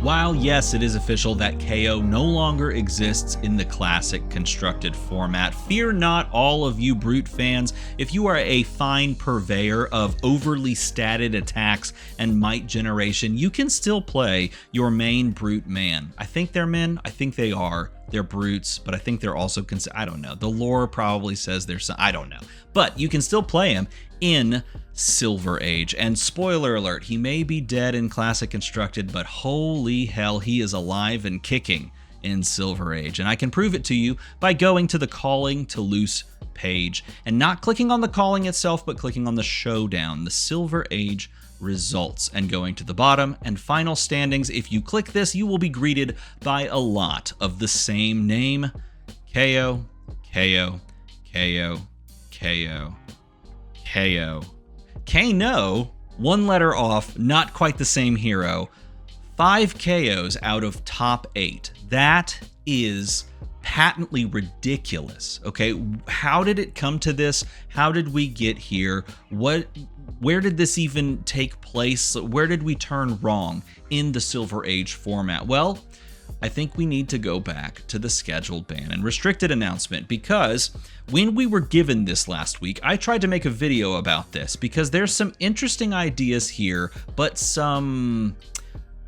While yes, it is official that Kayo no longer exists in the classic constructed format, fear not all of you Brute fans. If you are a fine purveyor of overly statted attacks and might generation, you can still play your main Brute man. I think they're men, I think they are. They're brutes, but I think they're also, I don't know. The lore probably says they're some, I don't know. But you can still play him in Silver Age. And spoiler alert, he may be dead in Classic Constructed, but holy hell, he is alive and kicking in Silver Age. And I can prove it to you by going to the Calling Toulouse page and not clicking on the calling itself, but clicking on the showdown, the Silver Age results, and going to the bottom and final standings. If you click this, you will be greeted by a lot of the same name: Kayo, Kayo, Kayo, Kayo, Kayo, Kano, one letter off, not quite the same hero. 5 KOs out of top 8. That is patently ridiculous. Okay, how did it come to this? How did we get here? Where did this even take place? Where did we turn wrong in the Silver Age format? Well, I think we need to go back to the scheduled ban and restricted announcement, because when we were given this last week, I tried to make a video about this because there's some interesting ideas here, but some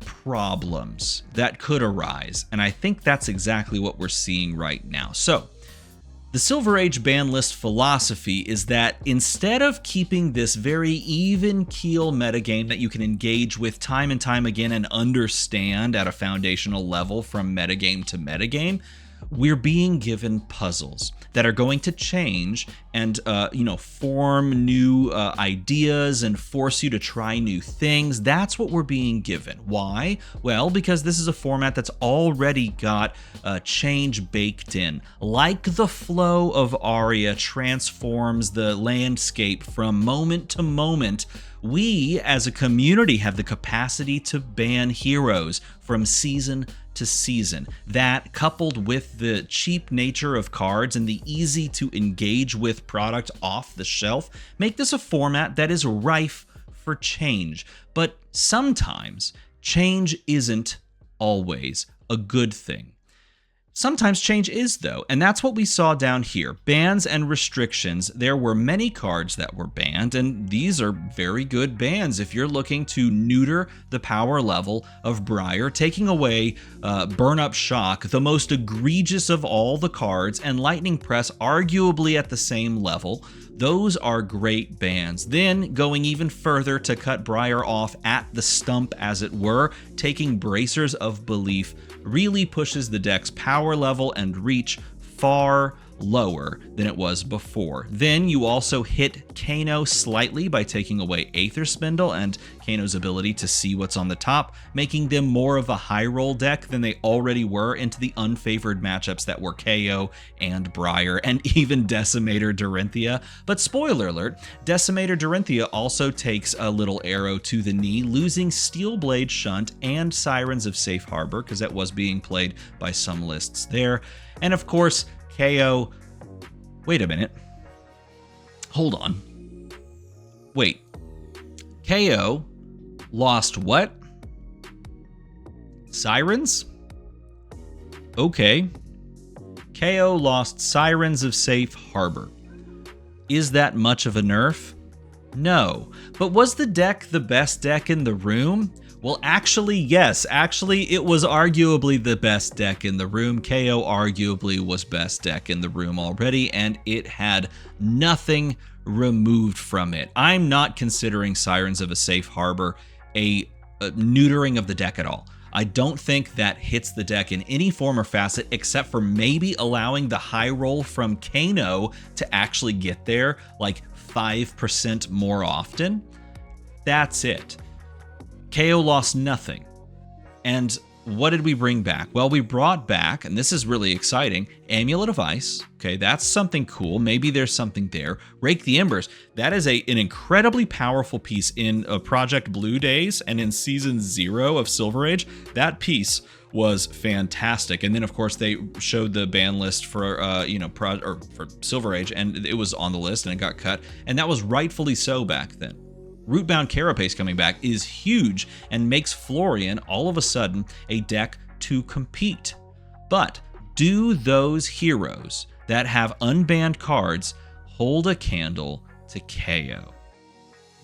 problems that could arise, and I think that's exactly what we're seeing right now. So the Silver Age ban list philosophy is that instead of keeping this very even keel metagame that you can engage with time and time again and understand at a foundational level from metagame to metagame, we're being given puzzles that are going to change and form new ideas and force you to try new things. That's what we're being given. Why? Well, because this is a format that's already got change baked in. Like the flow of Aria transforms the landscape from moment to moment, we as a community have the capacity to ban heroes from season to season. That, coupled with the cheap nature of cards and the easy to engage with product off the shelf, make this a format that is rife for change. But sometimes change isn't always a good thing. Sometimes change is, though, and that's what we saw down here. Bans and restrictions. There were many cards that were banned, and these are very good bans if you're looking to neuter the power level of Brier, taking away Burn Up Shock, the most egregious of all the cards, and Lightning Press arguably at the same level. Those are great bans. Then going even further to cut Brier off at the stump, as it were, taking Bracers of Belief really pushes the deck's power level and reach far lower than it was before. Then you also hit Kano slightly by taking away Aether Spindle and Kano's ability to see what's on the top, making them more of a high roll deck than they already were into the unfavored matchups that were Kayo and Brier and even Decimator Dorinthia. But spoiler alert, Decimator Dorinthia also takes a little arrow to the knee, losing Steelblade Shunt and Sirens of Safe Harbor, because that was being played by some lists there. And of course, Kayo, wait a minute, hold on, wait, Kayo lost what? Sirens? Okay, Kayo lost Sirens of Safe Harbor. Is that much of a nerf? No, but was the deck the best deck in the room? Well, actually, yes. Actually, it was arguably the best deck in the room. Kayo arguably was best deck in the room already, and it had nothing removed from it. I'm not considering Sirens of a Safe Harbor a neutering of the deck at all. I don't think that hits the deck in any form or facet, except for maybe allowing the high roll from Kano to actually get there like 5% more often. That's it. Kayo lost nothing. And what did we bring back? Well, we brought back, and this is really exciting, Amulet of Ice. Okay, that's something cool. Maybe there's something there. Rake the Embers. That is an incredibly powerful piece in Project Blue days and in Season 0 of Silver Age. That piece was fantastic. And then, of course, they showed the ban list for for Silver Age, and it was on the list and it got cut. And that was rightfully so back then. Rootbound Carapace coming back is huge and makes Florian all of a sudden a deck to compete. But do those heroes that have unbanned cards hold a candle to Kayo?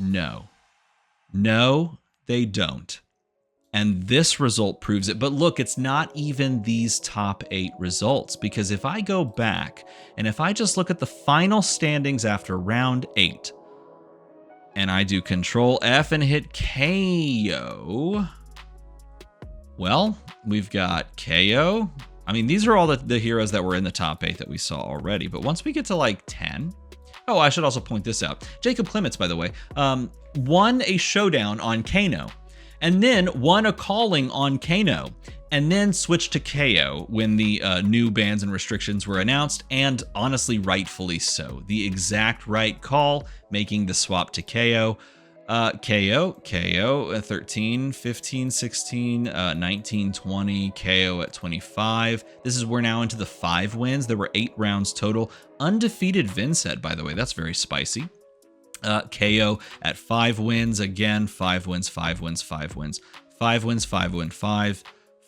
No. No, they don't. And this result proves it. But look, it's not even these top 8 results, because if I go back and if I just look at the final standings after round 8, and I do Control F and hit Kayo, well, we've got Kayo. I mean, these are all the heroes that were in the top 8 that we saw already. But once we get to like 10, oh, I should also point this out. Jacob Clements, by the way, won a showdown on Kano, and then won a calling on Kano, and then switched to Kayo when the new bans and restrictions were announced, and honestly, rightfully so. The exact right call, making the swap to Kayo. Kayo, 13, 15, 16, 19, 20, Kayo at 25. We're now into the 5 wins. There were 8 rounds total. Undefeated Vincent, by the way, that's very spicy. Kayo at 5 wins, again, 5 wins, 5 wins, 5 wins, 5 wins, 5 win, 5,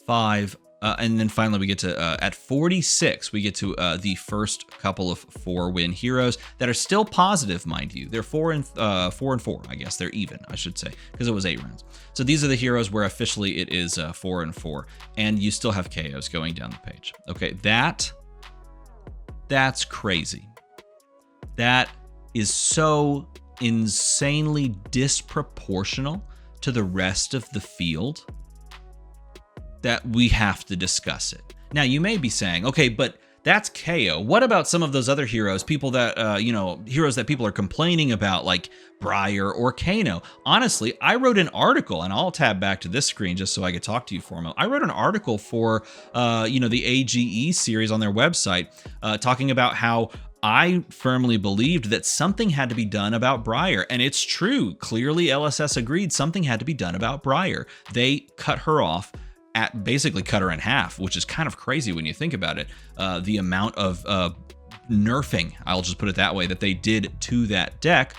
5, and then finally we get to, at 46, we get to the first couple of 4-win heroes that are still positive, mind you. They're 4 and 4, I guess. They're even, I should say, because it was 8 rounds. So these are the heroes where officially it is 4 and 4, and you still have Kayos going down the page. Okay, that's crazy. That is so insanely disproportional to the rest of the field that we have to discuss it. Now, you may be saying, okay, but that's Kayo. What about some of those other heroes, people that, heroes that people are complaining about, like Brier or Kano? Honestly, I wrote an article, and I'll tab back to this screen just so I could talk to you for a moment. I wrote an article for, the AGE series on their website, talking about how I firmly believed that something had to be done about Brier, and it's true. Clearly, LSS agreed something had to be done about Brier. They cut her off, basically cut her in half, which is kind of crazy when you think about it. The amount of nerfing, I'll just put it that way, that they did to that deck.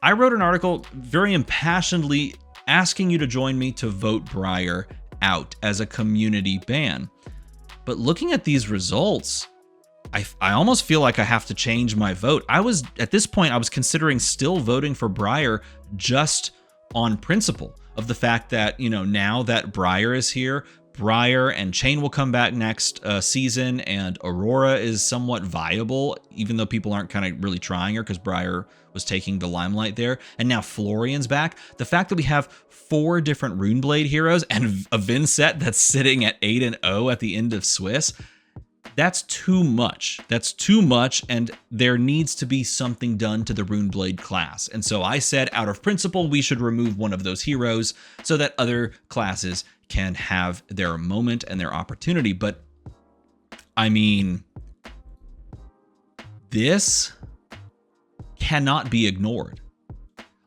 I wrote an article very impassionedly asking you to join me to vote Brier out as a community ban. But looking at these results, I almost feel like I have to change my vote. At this point, I was considering still voting for Brier just on principle of the fact that, now that Brier is here, Brier and Chain will come back next season, and Aurora is somewhat viable, even though people aren't kind of really trying her because Brier was taking the limelight there. And now Florian's back. The fact that we have 4 different Runeblade heroes and a Vincent that's sitting at 8-0 at the end of Swiss, that's too much. That's too much, and there needs to be something done to the Runeblade class. And so I said, out of principle, we should remove one of those heroes so that other classes can have their moment and their opportunity. But, I mean, this cannot be ignored.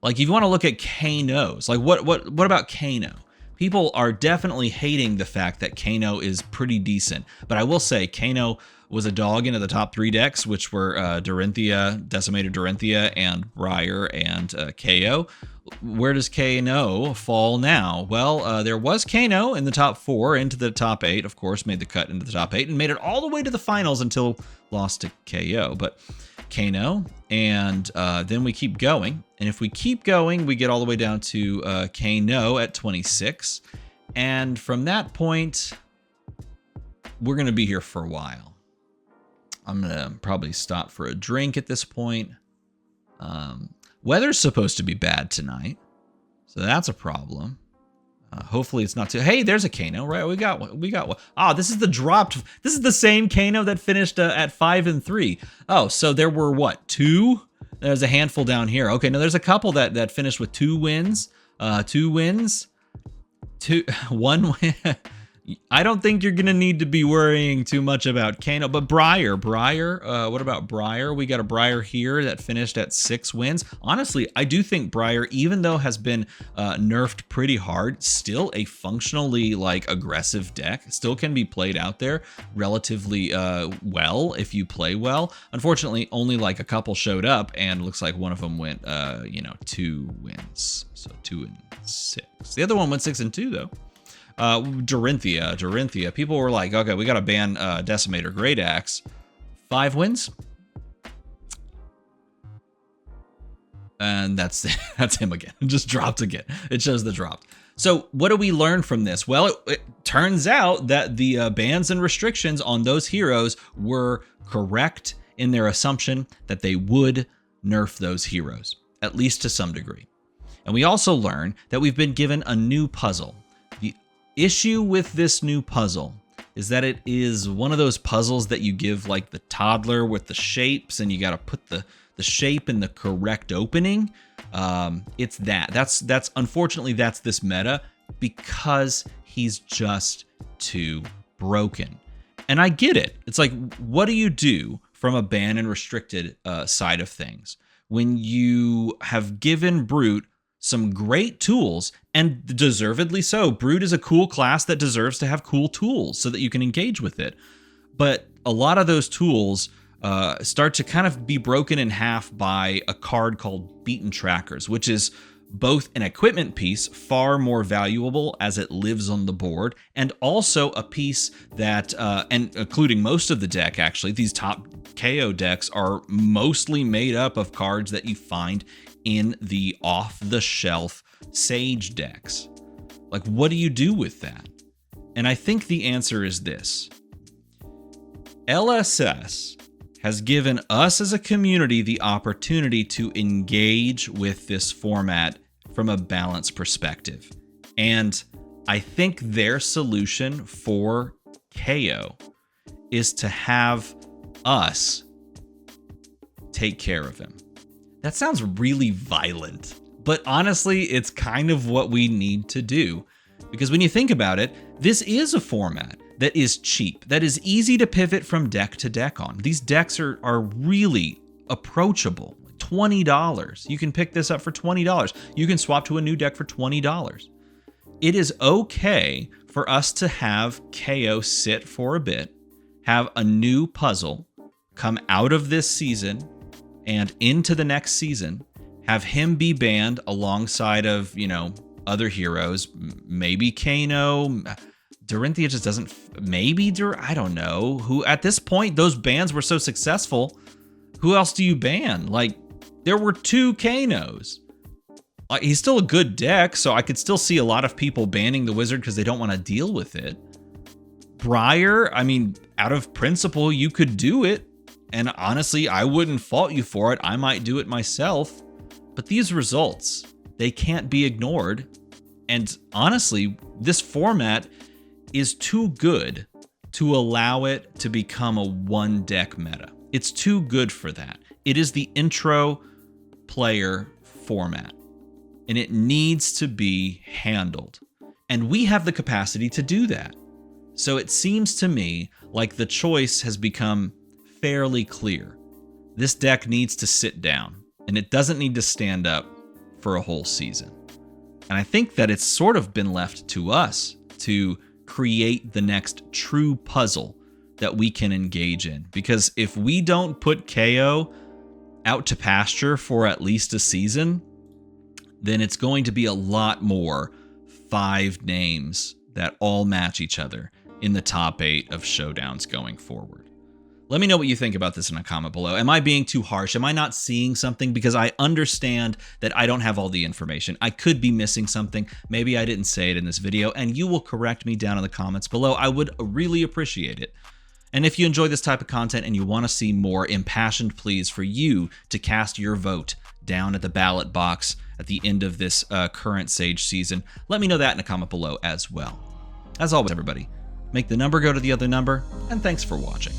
Like, if you want to look at Kanos, like, what about Kano? People are definitely hating the fact that Kano is pretty decent, but I will say Kano was a dog into the top 3 decks, which were Dorinthia, Decimated Dorinthia, and Brier and Kayo. Where does Kano fall now? Well, there was Kano in the top 4 into the top 8, of course, made the cut into the top 8 and made it all the way to the finals until lost to Kayo. But Kano, and then we keep going. And if we keep going, we get all the way down to Kano at 26. And from that point, we're going to be here for a while. I'm going to probably stop for a drink at this point. Weather's supposed to be bad tonight, so that's a problem. Hopefully it's not too. Hey, there's a Kano, right? We got one. Ah, this is the dropped. This is the same Kano that finished at 5 and 3. Oh, so there were what, 2? There's a handful down here. Okay, no, there's a couple that finished with 2 wins. 2 wins. 1 win. I don't think you're going to need to be worrying too much about Kano, but Brier, what about Brier? We got a Brier here that finished at 6 wins. Honestly, I do think Brier, even though has been nerfed pretty hard, still a functionally like aggressive deck, still can be played out there relatively well if you play well. Unfortunately, only like a couple showed up, and looks like one of them went, 2 wins. So 2 and 6. The other one went 6 and 2 though. Dorinthia. People were like, okay, we got to ban Decimator Great Axe. 5 wins. And that's him again. It just dropped again. It shows the drop. So what do we learn from this? Well, it turns out that the bans and restrictions on those heroes were correct in their assumption that they would nerf those heroes, at least to some degree. And we also learn that we've been given a new puzzle. The issue with this new puzzle is that it is one of those puzzles that you give like the toddler with the shapes, and you got to put the shape in the correct opening. It's that's unfortunately that's this meta, because he's just too broken. And I get it. It's like, what do you do from a ban and restricted side of things when you have given Brute some great tools, and deservedly so? Brute is a cool class that deserves to have cool tools so that you can engage with it. But a lot of those tools start to kind of be broken in half by a card called Beaten Trackers, which is both an equipment piece, far more valuable as it lives on the board, and also a piece that, and including most of the deck actually, these top KO decks are mostly made up of cards that you find in the off-the-shelf Sage decks. Like, what do you do with that? And I think the answer is this. LSS has given us as a community the opportunity to engage with this format from a balanced perspective. And I think their solution for KO is to have us take care of him. That sounds really violent, but honestly, it's kind of what we need to do. Because when you think about it, this is a format that is cheap, that is easy to pivot from deck to deck on. These decks are really approachable. $20. You can pick this up for $20. You can swap to a new deck for $20. It is okay for us to have KO sit for a bit, have a new puzzle come out of this season and into the next season, have him be banned alongside of, other heroes, maybe Kano. Dorinthia just doesn't, I don't know. Who, at this point, those bans were so successful, who else do you ban? Like, there were 2 Kanos. He's still a good deck, so I could still see a lot of people banning the wizard because they don't want to deal with it. Brier, I mean, out of principle, you could do it. And honestly, I wouldn't fault you for it. I might do it myself. But these results, they can't be ignored. And honestly, this format is too good to allow it to become a one-deck meta. It's too good for that. It is the intro player format, and it needs to be handled. And we have the capacity to do that. So it seems to me like the choice has become fairly clear. This deck needs to sit down, and it doesn't need to stand up for a whole season. And I think that it's sort of been left to us to create the next true puzzle that we can engage in. Because if we don't put KO out to pasture for at least a season, then it's going to be a lot more 5 names that all match each other in the top 8 of showdowns going forward. Let me know what you think about this in a comment below. Am I being too harsh? Am I not seeing something? Because I understand that I don't have all the information. I could be missing something. Maybe I didn't say it in this video, and you will correct me down in the comments below. I would really appreciate it. And if you enjoy this type of content and you want to see more impassioned pleas for you to cast your vote down at the ballot box at the end of this current Sage season, let me know that in a comment below as well. As always, everybody, make the number go to the other number, and thanks for watching.